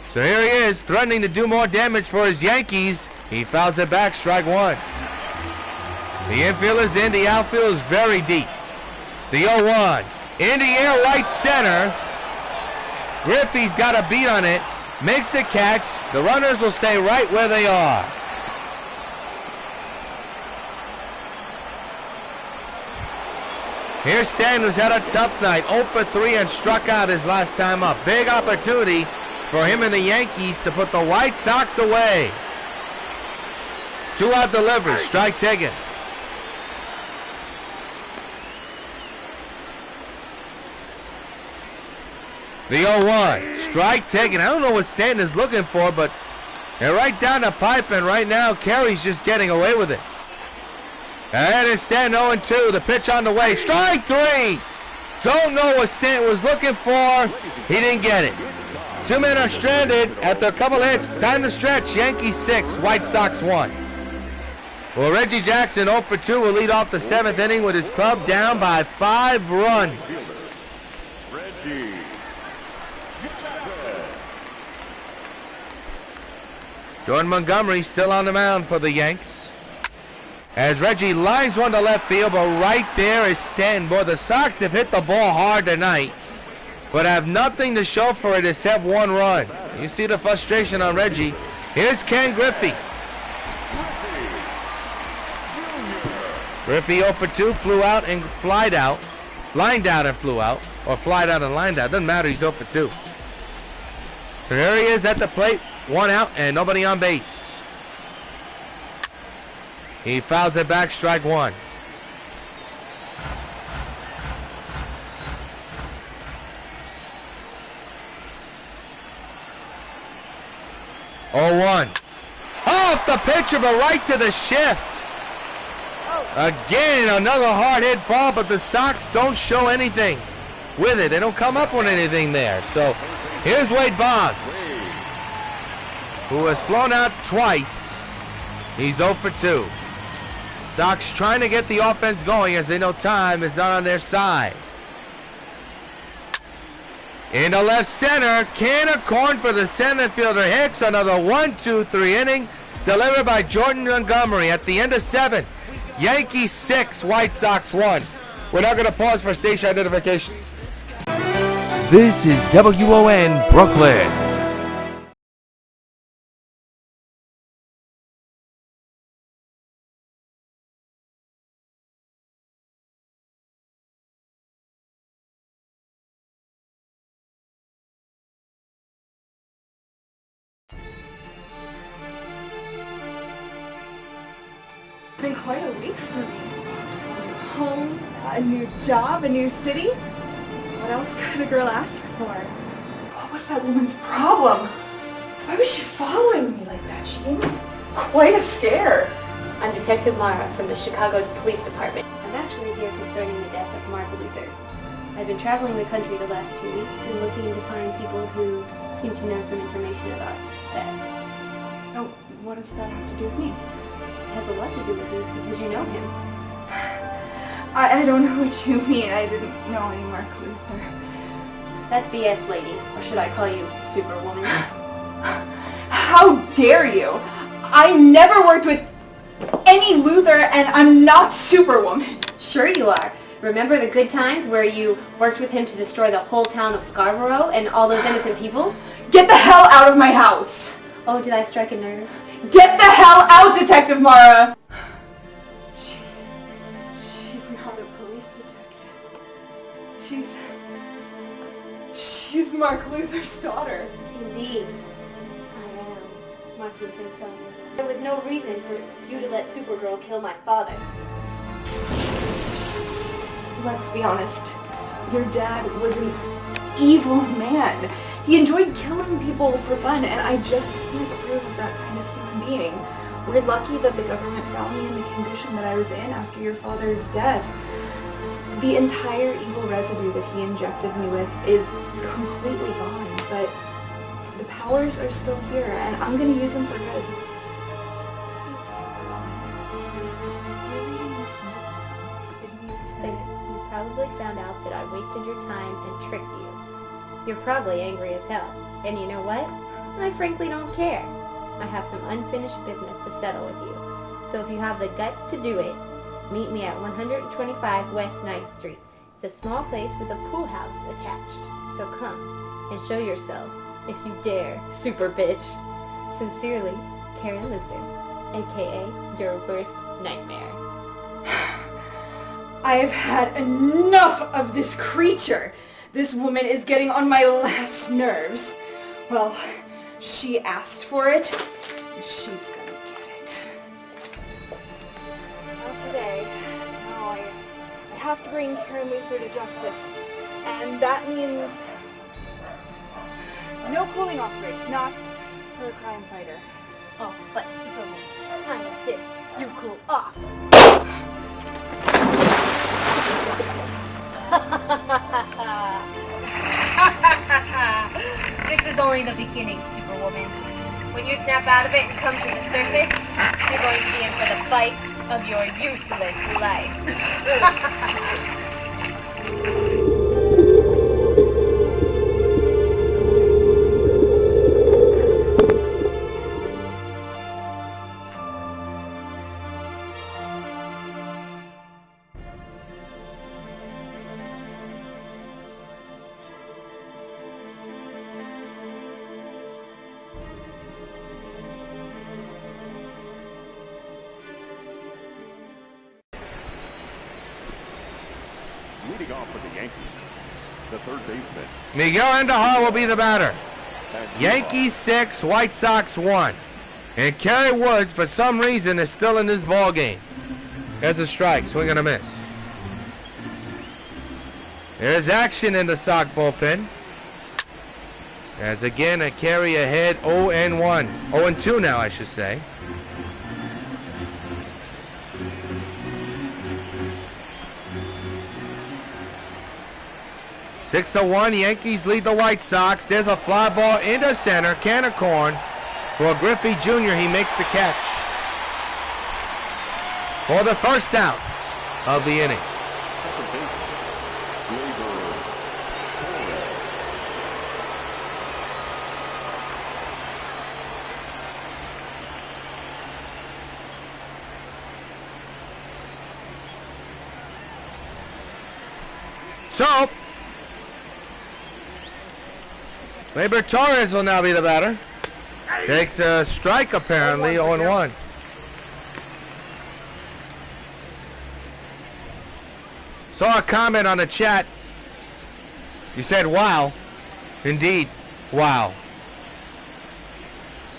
So here he is, threatening to do more damage for his Yankees. He fouls it back, strike 1. The infield is in, the outfield is very deep. The 0-1. In the air, right center. Griffey's got a beat on it. Makes the catch. The runners will stay right where they are. Here's Stan, who's had a tough night. 0 for 3 and struck out his last time up. Big opportunity for him and the Yankees to put the White Sox away. 2-out delivery, strike taken. The 0-1, strike taken. I don't know what Stanton is looking for, but they're right down the pipe, and right now Carey's just getting away with it. And it's Stanton 0-2, the pitch on the way, strike 3! Don't know what Stanton was looking for, he didn't get it. 2 men are stranded after a couple hits. Time to stretch. Yankees 6, White Sox 1. Well, Reggie Jackson 0 for 2 will lead off the 7th inning with his club down by 5 runs.
Reggie.
Jordan Montgomery still on the mound for the Yanks. As Reggie lines one to left field, but right there is Stanton. Boy, the Sox have hit the ball hard tonight, but have nothing to show for it except 1 run. You see the frustration on Reggie. Here's Ken Griffey. Griffey 0 for 2, flew out and flied out. Lined out and flew out. Or flied out and lined out. Doesn't matter, he's 0 for 2. So here he is at the plate. 1 out and nobody on base. He fouls it back, strike 1. Off the pitcher, but right to the shift. Again, another hard hit ball, but the Sox don't show anything with it. They don't come up with anything there. So here's Wade Boggs, who has flown out twice. He's 0 for 2. Sox trying to get the offense going as they know time is not on their side. Into left center, can of corn for the center fielder Hicks. Another 1-2-3 inning delivered by Jordan Montgomery at the end of 7. Yankees 6, White Sox 1. We're now going to pause for station identification.
This is WON Brooklyn.
It's been quite a week for me. Home, a new job, a new city. What else could a girl ask for? What was that woman's problem? Why was she following me like that? She gave me quite a scare.
I'm Detective Mara from the Chicago Police Department. I'm actually here concerning the death of Mark Luther. I've been traveling the country the last few weeks and looking to find people who seem to know some information about that.
Oh, what does that have to do with me?
It has a lot to do with you because you know him.
I don't know what you mean. I didn't know any Mark Luther.
That's BS, lady. Or should I call you Superwoman?
How dare you? I never worked with any Luther and I'm not Superwoman.
Sure you are. Remember the good times where you worked with him to destroy the whole town of Scarborough and all those innocent people?
Get the hell out of my house!
Oh, did I strike a nerve?
Get the hell out, Detective Mara! She's not a police detective. She's Mark Luther's daughter.
Indeed. I am Mark Luther's daughter. There was no reason for you to let Supergirl kill my father.
Let's be honest. Your dad was an evil man. He enjoyed killing people for fun, and I just can't approve of that kind of human being. We're lucky that the government found me in the condition that I was in after your father's death. The entire evil residue that he injected me with is completely gone, but the powers are still here, and I'm going to use them for good.
You probably found out that I wasted your time and tricked you. You're probably angry as hell. And you know what? I frankly don't care. I have some unfinished business to settle with you. So if you have the guts to do it, meet me at 125 West 9th Street. It's a small place with a pool house attached. So come and show yourself, if you dare, super bitch. Sincerely, Karen Luther, aka your worst nightmare.
I've had enough of this creature. This woman is getting on my last nerves. Well, she asked for it, and she's gonna get it. Not today. No, I have to bring Karen Luther to justice. And that means no cooling off breaks, not for a crime fighter.
Oh, but Superman, I insist you cool off. This is only the beginning, Superwoman. When you snap out of it and come to the surface, you're going to be in for the fight of your useless life.
Leading off for the Yankees, the third baseman.
Miguel Andujar will be the batter. Yankees 6, White Sox 1. And Kerry Woods, for some reason, is still in this ball game. There's a strike, swing and a miss. There's action in the Sox bullpen. As again, a Kerry ahead 0-1. 0-2 now, I should say. Six to 1, Yankees lead the White Sox. There's a fly ball into center, can of corn. For Griffey Jr., he makes the catch for the first out of the inning. So, Gleyber Torres will now be the batter. Takes a strike apparently, 0-1. Saw a comment on the chat. You said, wow. Indeed, wow.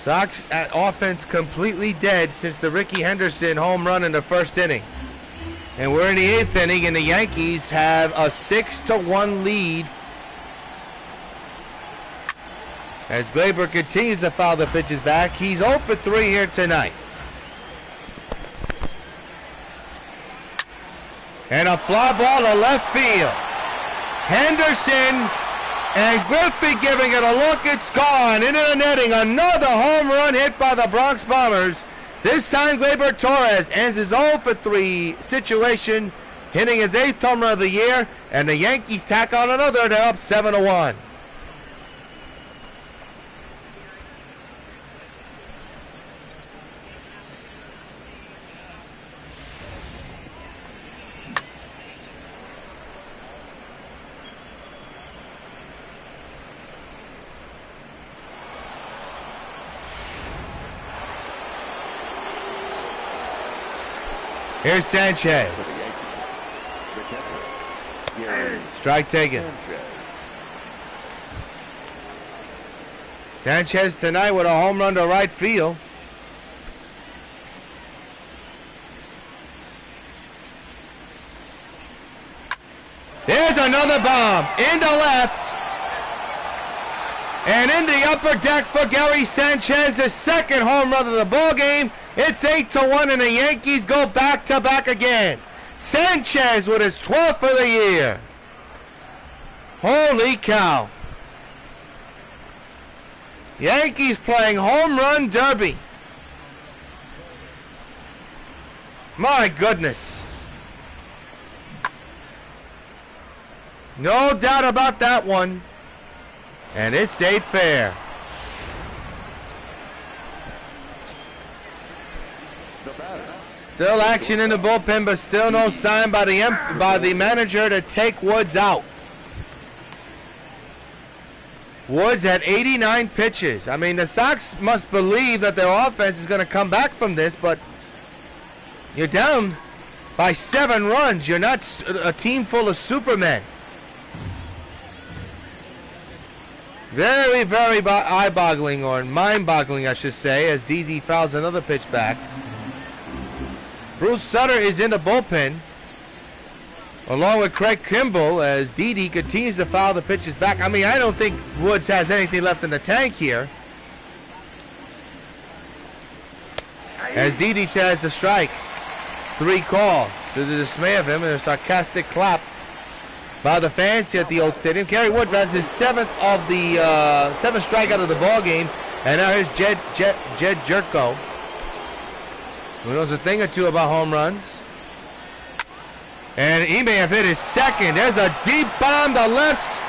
Sox at offense completely dead since the Rickey Henderson home run in the first inning. And we're in the 8th inning, and the Yankees have a 6-1 lead. As Gleyber continues to foul the pitches back, he's 0 for 3 here tonight. And a fly ball to left field. Henderson and Griffey giving it a look. It's gone into the netting. Another home run hit by the Bronx Bombers. This time Gleyber Torres ends his 0 for 3 situation, hitting his 8th home run of the year, and the Yankees tack on another. They're up 7-1. Here's Sanchez. Strike taken. Sanchez tonight with a home run to right field. There's There's another bomb into left. And in the upper deck for Gary Sanchez, the second home run of the ball game. It's 8-1, and the Yankees go back-to-back again. Sanchez with his 12th for the year. Holy cow. Yankees playing home run derby. My goodness. No doubt about that one. And it stayed fair. Still action in the bullpen, but still no sign by the manager to take Woods out. Woods had 89 pitches. I mean, the Sox must believe that their offense is going to come back from this, but you're down by 7 runs. You're not a team full of supermen. Very, very eye-boggling, or mind-boggling, I should say, as Didi fouls another pitch back. Bruce Sutter is in the bullpen, along with Craig Kimball, as Didi continues to foul the pitches back. I mean, I don't think Woods has anything left in the tank here. As Didi tries to strike. 3 call, to the dismay of him, and a sarcastic clap by the fans here at the Old Stadium. Kerry Wood has his 7th of the 7th strikeout of the ball game, and now here's Jed Jerko, who knows a thing or two about home runs. And he may have hit his 2nd. There's a deep bomb to left,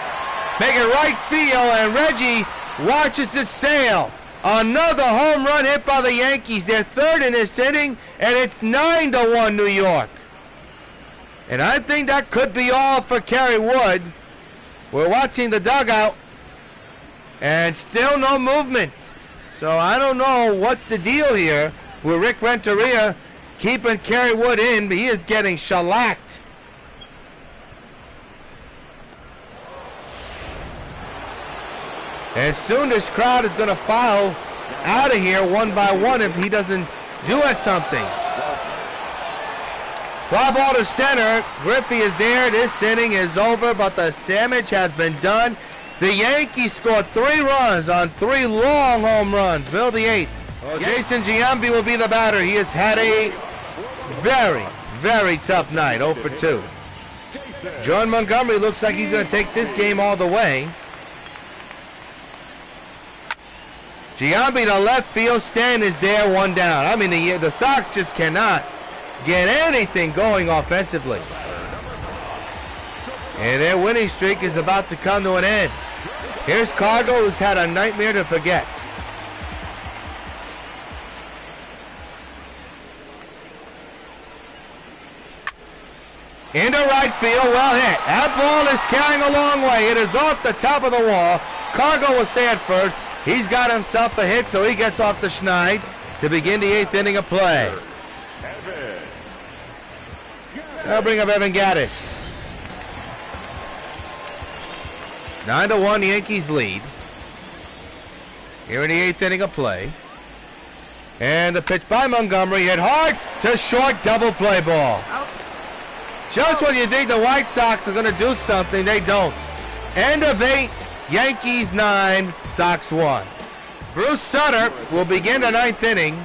making right field, and Reggie watches it sail. Another home run hit by the Yankees. They're 3rd in this inning, and it's 9-1 New York. And I think that could be all for Kerry Wood. We're watching the dugout, and still no movement. So I don't know what's the deal here with Rick Renteria keeping Kerry Wood in, but he is getting shellacked. And soon this crowd is going to file out of here one by one if he doesn't do it something. Fly ball to center. Griffey is there. This inning is over, but the damage has been done. The Yankees scored 3 runs on 3 long home runs. Bill the 8th. Well, Jason Giambi will be the batter. He has had a very, very tough night. 0 for 2. John Montgomery looks like he's going to take this game all the way. Giambi to left field. Stan is there, 1 down. I mean, the Sox just cannot get anything going offensively. And their winning streak is about to come to an end. Here's Cargo, who's had a nightmare to forget. Into right field, well hit. That ball is carrying a long way. It is off the top of the wall. Cargo will stay at first. He's got himself a hit, so he gets off the schneid to begin the 8th inning of play. I'll bring up Evan Gaddis. 9-1, the Yankees lead. Here in the 8th inning of play. And the pitch by Montgomery hit hard to short, double play ball. Just when you think the White Sox are going to do something, they don't. End of 8, Yankees 9, Sox 1. Bruce Sutter will begin the 9th inning.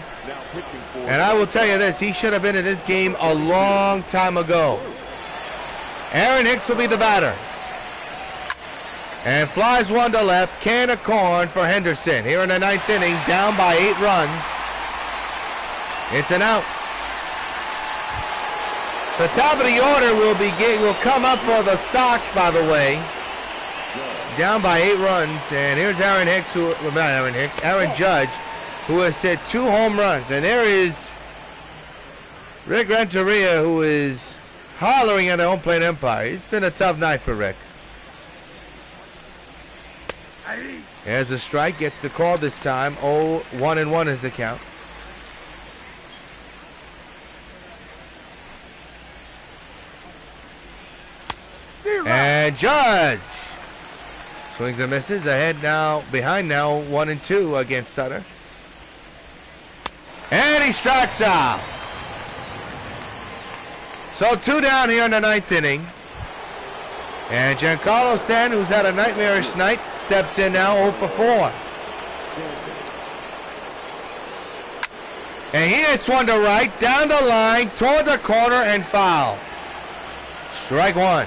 And I will tell you this, he should have been in this game a long time ago. Aaron Hicks will be the batter. And flies 1 to left, can of corn for Henderson. Here in the 9th inning, down by 8 runs. It's an out. The top of the order will come up for the Sox, by the way. Down by 8 runs, and here's Aaron Hicks, Aaron Judge, who has hit 2 home runs. And there is Rick Renteria, who is hollering at the home plate umpire. It's been a tough night for Rick. As a strike, gets the call this time. 1-1 is the count. And Judge swings and misses. Ahead now, behind now, 1-2 against Sutter. And he strikes out. So 2 down here in the 9th inning. And Giancarlo Stanton, who's had a nightmarish night, steps in now 0 for 4. And he hits one to right, down the line, toward the corner, and foul. Strike one.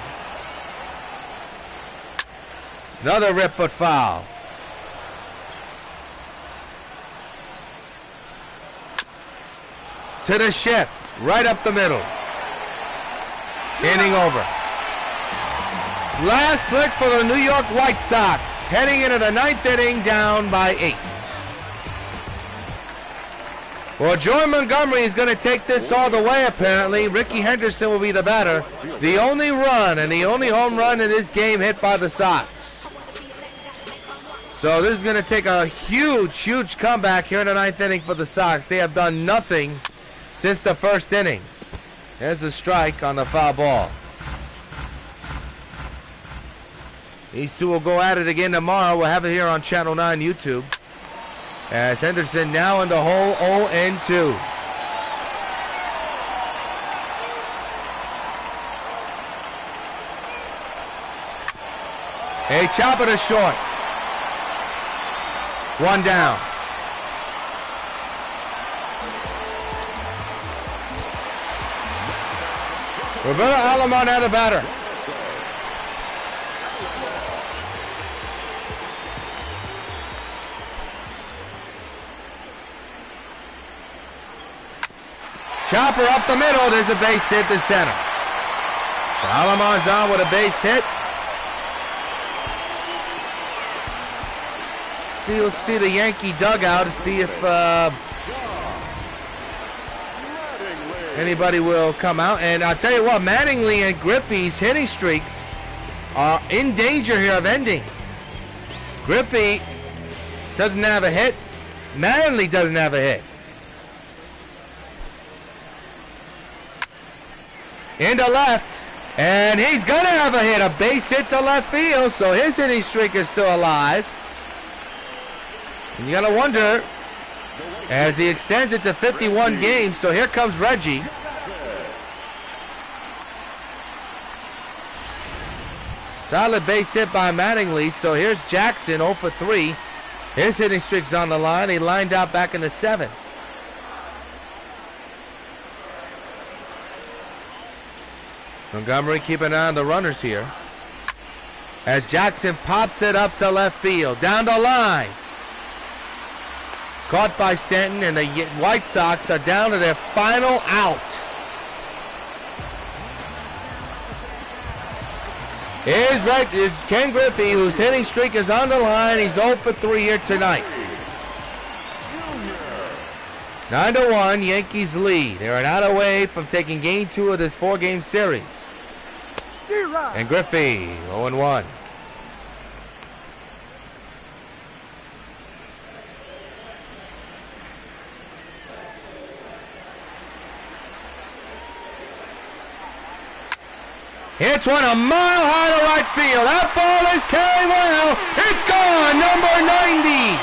Another rip, but foul. To the shift, right up the middle. Inning over. Last slick for the New York White Sox, heading into the 9th inning, down by 8. Well, Joy Montgomery is going to take this all the way, apparently. Ricky Henderson will be the batter. The only run and the only home run in this game hit by the Sox. So this is going to take a huge, huge comeback here in the 9th inning for the Sox. They have done nothing since the 1st inning. There's a strike on the foul ball. These two will go at it again tomorrow. We'll have it here on Channel 9 YouTube. As Henderson now in the hole, 0-2. A chopper to short. One down. Roberto Alomar now the batter. Chopper up the middle. There's a base hit to center. So Alomar's on with a base hit. We'll see the Yankee dugout to see if anybody will come out. And I'll tell you what, Mattingly and Griffey's hitting streaks are in danger here of ending. Griffey doesn't have a hit. Mattingly doesn't have a hit. Into left, and he's gonna have a hit, a base hit to left field, so his hitting streak is still alive. And you gotta wonder, as he extends it to 51 games, so here comes Reggie. Solid base hit by Mattingly, so here's Jackson, 0 for 3. His hitting streak's on the line, he lined out back in the 7th. Montgomery keeping an eye on the runners here. As Jackson pops it up to left field. Down the line. Caught by Stanton, and the White Sox are down to their final out. Is Ken Griffey, whose hitting streak is on the line. He's 0 for 3 here tonight. 9-1, Yankees lead. They're an out away from taking game 2 of this 4-game series. And Griffey, 0-1. Hits one a mile high to right field. That ball is carried well. It's gone. Number 90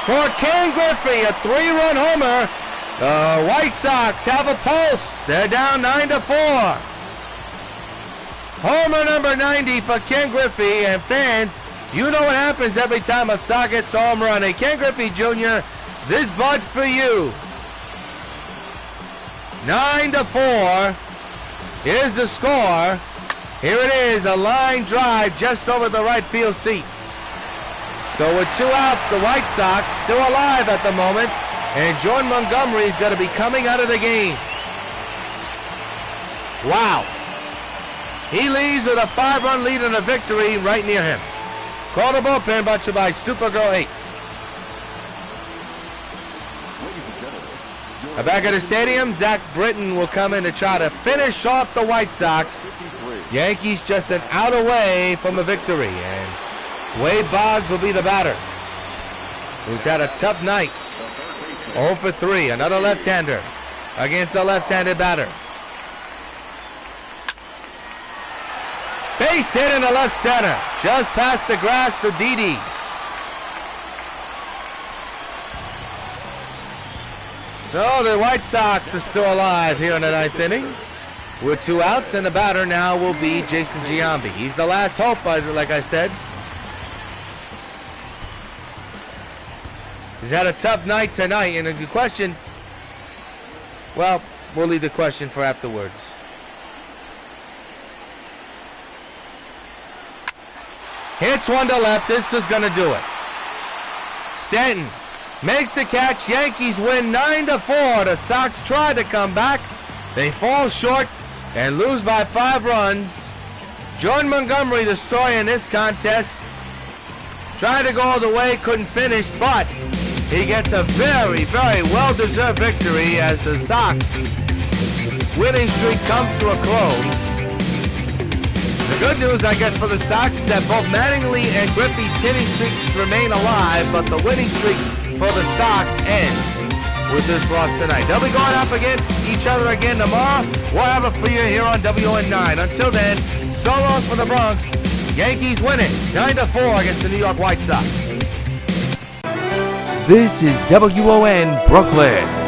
for Ken Griffey, a 3-run homer. The White Sox have a pulse. They're down 9-4. Homer number 90 for Ken Griffey. And fans, you know what happens every time a Sox gets a home run. Hey, Ken Griffey Jr., this bud's for you. 9-4. Here's the score. Here it is, a line drive just over the right field seats. So with 2 outs, the White Sox still alive at the moment, and Jordan Montgomery is going to be coming out of the game. Wow. He leads with a 5-run lead and a victory right near him. Call the bullpen, brought to you by Supergirl 8. Back at the stadium, Zach Britton will come in to try to finish off the White Sox. Yankees just an out away from a victory, and Wade Boggs will be the batter, who's had a tough night. 0 for 3, another left-hander against a left-handed batter. Base hit in the left center, just past the grass for Didi. So the White Sox are still alive here in the 9th inning. with 2 outs, and the batter now will be Jason Giambi. He's the last hope, like I said. He's had a tough night tonight, and the question, well, we'll leave the question for afterwards. Hits one to left. This is going to do it. Stanton makes the catch. Yankees win 9-4. The Sox try to come back. They fall short and lose by 5 runs. Jordan Montgomery, the story in this contest, tried to go all the way, couldn't finish, but he gets a very, very well-deserved victory as the Sox winning streak comes to a close. The good news, I guess, for the Sox is that both Mattingly and Griffey's hitting streaks remain alive, but the winning streak for the Sox ends with this loss tonight. They'll be going up against each other again tomorrow. We'll have it for you here on WON 9. Until then, so long for the Bronx. Yankees winning 9-4 against the New York White Sox.
This is WON Brooklyn.